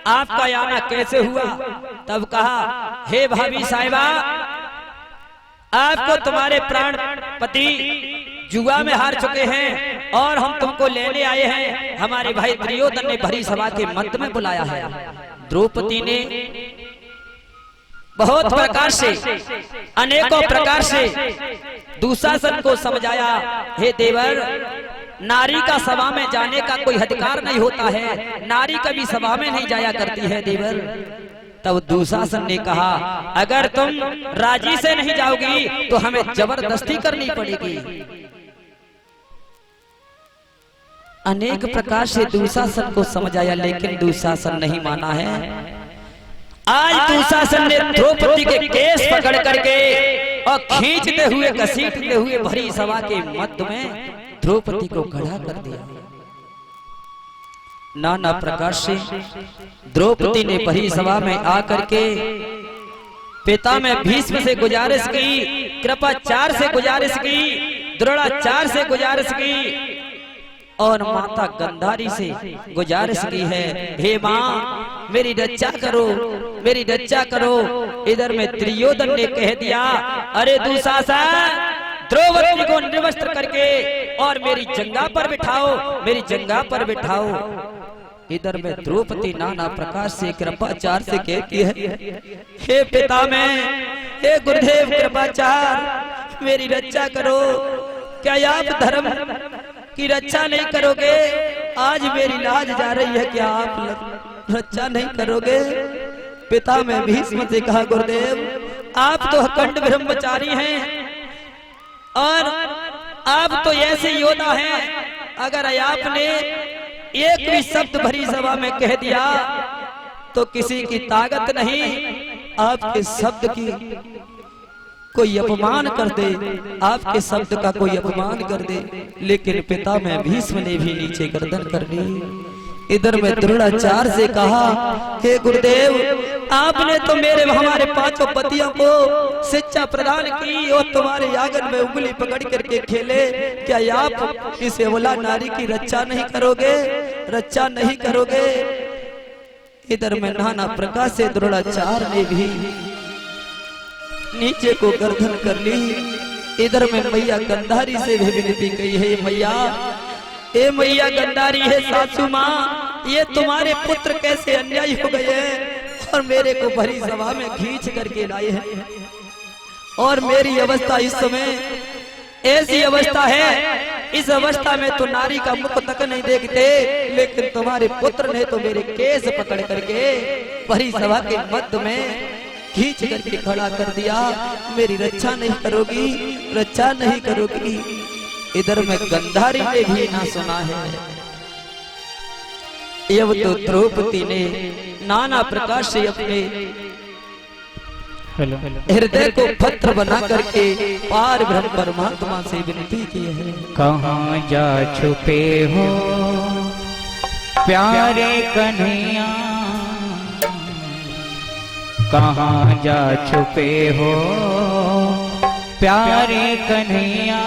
आपका आना कैसे हुआ? तब कहा, हे भाभी साहिबा, आपको तुम्हारे प्राण पति जुआ में हार चुके हैं और हम तुमको लेने आए हैं। हमारे भाई दुर्योधन ने भरी सभा के मध्य में बुलाया है। द्रौपदी ने बहुत प्रकार से, अनेकों प्रकार से दुशासन को समझाया, हे देवर, नारी का सभा में जाने का कोई अधिकार नहीं होता है, नारी कभी सभा में नहीं जाया करती है देवर। तब दुशासन ने कहा, अगर तुम राजी से नहीं जाओगी तो हमें जबरदस्ती करनी पड़ेगी। अनेक प्रकार से दुशासन को समझाया, लेकिन दुशासन नहीं माना है। आज दुशासन ने द्रौपदी के केस पकड़ करके और खींचते हुए, घसीटते हुए भरी सभा के मध्य में द्रौपदी को खड़ा कर दिया। नाना प्रकार से द्रौपदी ने भरी सभा में आकर के पिता में भीष्म से गुजारिश की, कृपाचार्य से गुजारिश की, द्रोणाचार्य से गुजारिश की और माता गांधारी से गुजारिश की है, हे माँ मेरी रक्षा करो, मेरी रक्षा करो। इधर में दुर्योधन ने कह दिया, अरे दुशासन, द्रौपदी को निर्वस्त्र करके और मेरी जंगा पर बिठाओ, मेरी जंगा पर बिठाओ। इधर में द्रौपदी नाना प्रकार से कृपाचार्य से कहती है, हे पिता में, हे गुरुदेव कृपाचार्य, मेरी रक्षा करो। क्या आप धर्म की रक्षा नहीं करोगे? आज मेरी लाज जा रही है, क्या आप रक्षा नहीं करोगे? पिता में भीष्म से कहा, गुरुदेव आप तो अखंड ब्रह्मचारी हैं और आप तो ऐसे योद्धा हैं, अगर आपने एक भी शब्द भरी सभा में कह दिया तो किसी की ताकत नहीं आपके शब्द की कोई अपमान कर दे, आपके शब्द का कोई अपमान कर दे। लेकिन पिता में भीष्म ने भी नीचे गर्दन कर ली। इधर में द्रोणाचार्य से कहा, हे गुरुदेव, आपने तो हमारे पांचों पतियों को शिक्षा प्रदान की और तुम्हारे आंगन में उंगली पकड़ करके खेले, क्या आप इस अबला नारी की रक्षा नहीं करोगे? रक्षा नहीं करोगे? इधर में नाना प्रकार से द्रोणाचार्य ने भी नीचे को गर्दन कर ली। इधर में मैया गांधारी से भी विनती कही है, मैया, ए मैया गांधारी है सासू माँ, ये तुम्हारे पुत्र कैसे अन्यायी हो गए हैं और मेरे को भरी सभा में खींच करके लाए हैं और मेरी अवस्था इस समय ऐसी अवस्था है, इस अवस्था में तो नारी का मुख तक नहीं देखते, लेकिन तुम्हारे पुत्र ने तो मेरे केस पकड़ करके भरी सभा के मध्य में खींच करके खड़ा कर दिया। मेरी रक्षा नहीं करोगी, रक्षा नहीं करोगी। इधर में गांधारी ने भी ना सुना है। अब तो द्रौपदी ने नाना प्रकार से अपने हृदय को पत्थर बना करके पार ब्रह्म परमात्मा से विनती की है, कहाँ जा छुपे हो प्यारे कन्हैया, कहाँ जा छुपे हो प्यारे कन्हैया,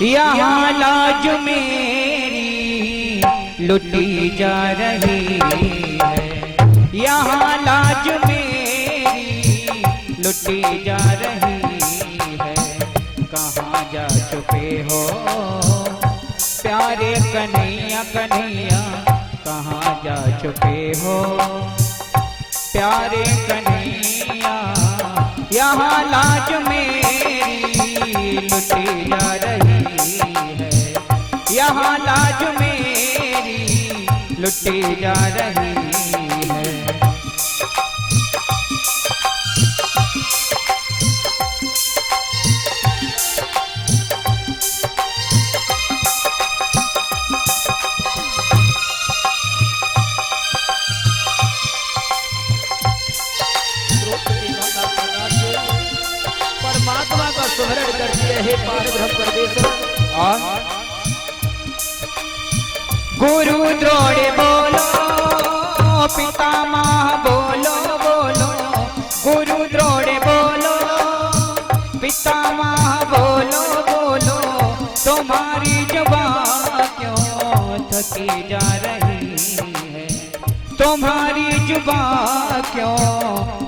यहाँ लाज मेरी लुटी जा रही है, यहाँ लाज मेरी लुटी जा रही है, कहाँ जा छुपे हो प्यारे कन्हैया, कन्हैया कहाँ जा छुपे हो प्यारे कन्हैया, यहाँ लाज मेरी लुटी जा रही है, यहाँ लाज मेरी लुटी जा रही है। परमात्मा का स्मरण करती है, हे पार ब्रह्म परमेश्वर। और गुरु द्रोणे बोलो, पितामह बोलो बोलो, गुरु द्रोणे बोलो, पितामह बोलो बोलो, तुम्हारी जुबान क्यों थकी जा रही है, तुम्हारी जुबां क्यों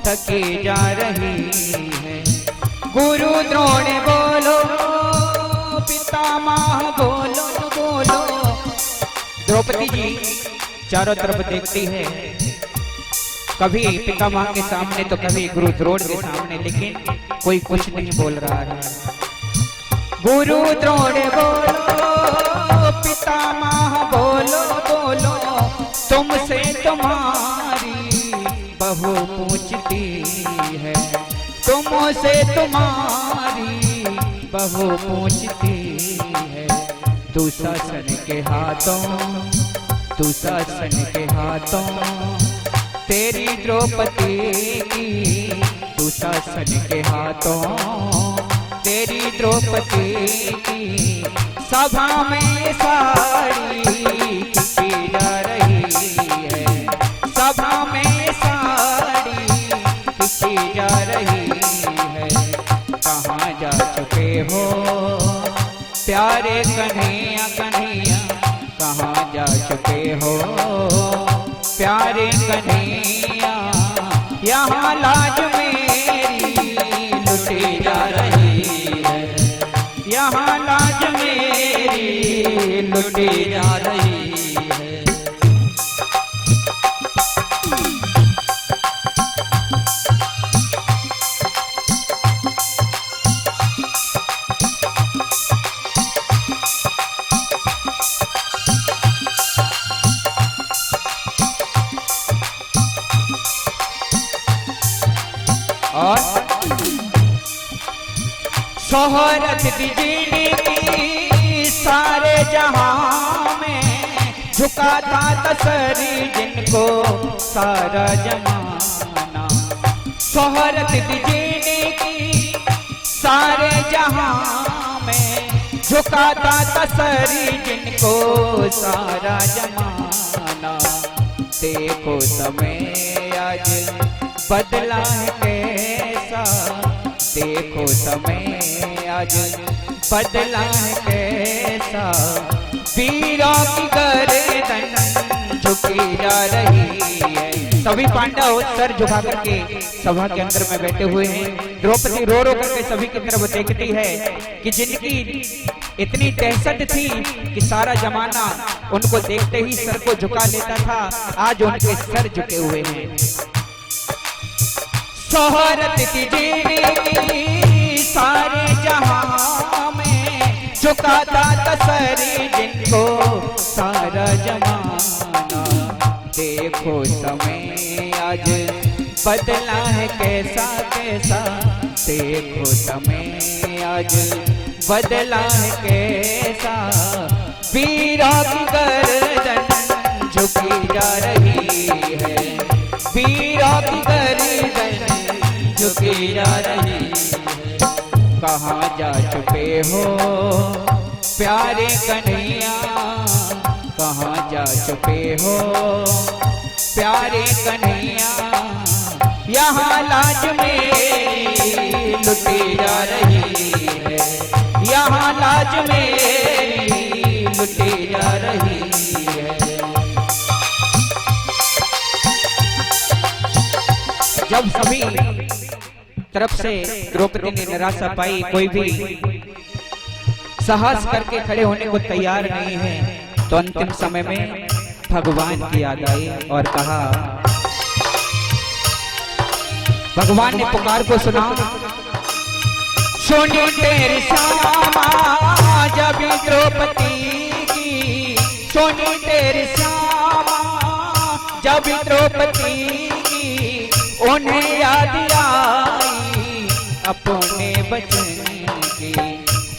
थकी जा रही है। गुरु द्रोण बोलो, पितामह बोलो बोलो। द्रौपदी जी चारों तरफ देखती है, कभी पितामह के सामने तो कभी गुरु द्रोण के सामने, लेकिन कोई कुछ नहीं बोल रहा है। गुरु द्रोण बोलो, पितामह बोलो बोलो, तुमसे तुम्हारी बहू पूछती है। तुमसे तुम्हारी बहू पूछती है। दुशासन के हाथों, दुशासन के हाथों तेरी द्रौपदी की, दुशासन के हाथों तेरी द्रौपदी की। सभा में साड़ी खींची जा रही है, सभा में साड़ी खींची जा रही है। कहाँ जा चुके हो प्यारे कन्हैया कन्हैया, कहाँ जा चुके हो प्यारे कन्हैया। यहाँ लाज मेरी लुटी जा रही है, यहाँ लाज मेरी लुटी जा रही है। शोहरत दीजिए की सारे जहां में, झुकाता तसरी जिनको सारा जमाना। शोहरत दीजिए की सारे जहां में, झुकाता तसरी जिनको सारा जमाना। देखो समय आज बदला है कैसा, देखो समय आज बदला है कैसा। वीरों की गर्दन झुकी जा रही है। सभी पांडव सर झुका करके सभा के अंदर में बैठे हुए हैं। द्रौपदी रो रो करके सभी की तरफ देखती है कि जिनकी इतनी दहशत थी कि सारा जमाना उनको देखते ही सर को झुका लेता था, आज उनके सर झुके हुए हैं। शोहरत की सारे जहां में, झुकाता तसरी जिनको सारा जमाना। देखो समय आज बदला है कैसा कैसा, देखो समय आज बदला है कैसा। वीरों की गर्दन झुकी जा रही है, वीरों की गर्दन झुकी जा रही है। कहाँ जा चुके हो प्यारे कन्हैया, कहाँ जा चुके हो प्यारे कन्हैया। यहाँ लाज मेरी लुटी जा रही है, यहाँ लाज मेरी लुटी जा रही है। जब सभी तरफ से द्रौपदी ने निराशा पाई, कोई भी साहस करके खड़े होने को तैयार नहीं है, तो अंतिम समय में भगवान की याद आई और कहा, भगवान ने पुकार को सुना। सुनी तेरी श्यामा जब द्रौपदी की, सुनी तेरी श्यामा जब द्रौपदी की। उन्हें याद आई अपने बचन की,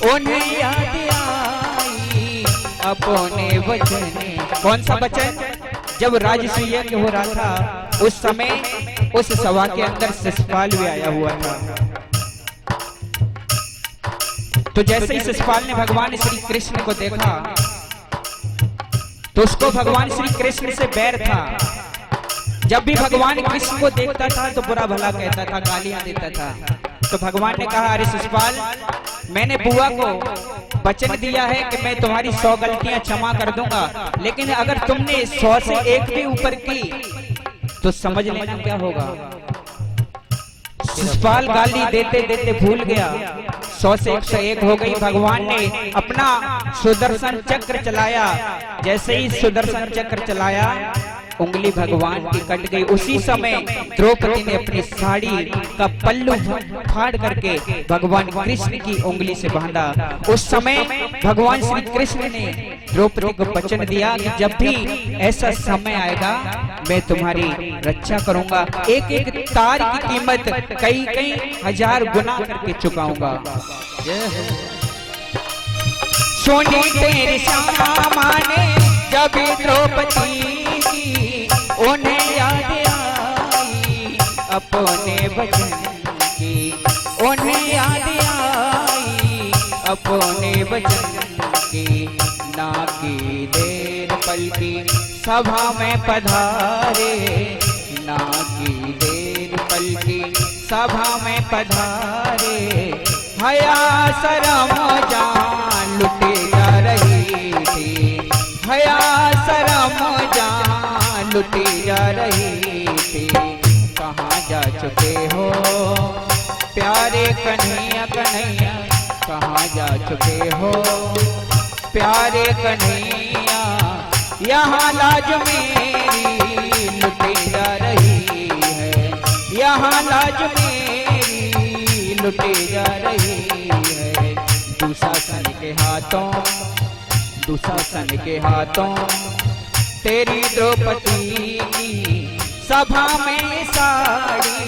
उन्हें याद आई अपने वचन। कौन सा वचन? जब राजसूय यज्ञ हो रहा था उस समय उस सभा के अंदर शिशुपाल भी आया हुआ था। तो जैसे ही शिशुपाल ने भगवान श्री कृष्ण को देखा तो उसको भगवान श्री कृष्ण से बैर था। जब भी भगवान कृष्ण को देखता था तो बुरा भला कहता था, गालियां देता था। तो भगवान ने कहा, अरे शिशुपाल मैंने बुआ को वचन दिया है कि मैं तुम्हारी 100 गलतियां क्षमा कर दूंगा, लेकिन अगर तुमने 100 से एक भी ऊपर की तो समझ लेना क्या होगा। शिशुपाल गाली देते देते भूल गया, 100 से 101 हो गई। भगवान ने अपना सुदर्शन चक्र चलाया, जैसे ही सुदर्शन चक्र चलाया उंगली भगवान की कट गई। उसी समय द्रौपदी ने अपनी साड़ी का पल्लू फाड़ करके भगवान कृष्ण की उंगली से बांधा। उस समय भगवान श्री कृष्ण ने द्रौपदी को वचन दिया कि जब भी ऐसा समय आएगा मैं तुम्हारी रक्षा करूंगा, एक एक तार की कीमत कई कई हजार गुना करके चुकाऊंगा। सोने तेरे सामाने जब द्रौपदी उन्हें याद आई अपने वचन की, उन्हें याद आई अपने वचन की। ना की देर पलकी सभा में पधारे, ना की देर पलकी सभा में पधारे। हया शरम जान लुटे जा रही थी, हया शरम जान लुटी जा रही थी। कहाँ जा चुके हो प्यारे कन्हैया कन्हैया, कहाँ जा चुके हो प्यारे कन्हैया। यहाँ लाज मेरी लुटी जा रही है, यहाँ लाज मेरी लुटी जा रही है। दुशासन के हाथों, दुशासन के हाथों तेरी द्रौपदी की सभा में साड़ी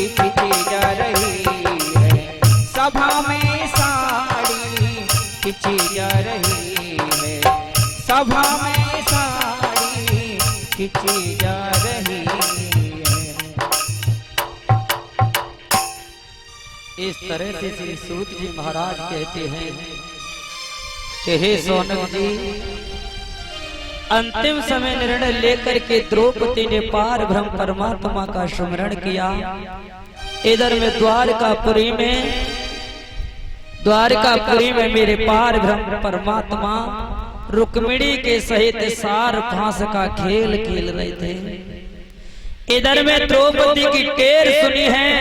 खींची जा रही है, सभा में साड़ी खींची जा रही है, सभा में साड़ी खींची जा रही है। इस तरह से श्री सूत जी महाराज कहते हैं कि हे सोनक जी, अंतिम समय निर्णय लेकर के द्रौपदी ने पार ब्रह्म परमात्मा का सुमरण किया। इधर में द्वारकापुरी में मेरे पार ब्रह्म परमात्मा रुक्मिणी के सहित सार फांस का खेल खेल रहे थे। इधर में द्रौपदी की टेर सुनी है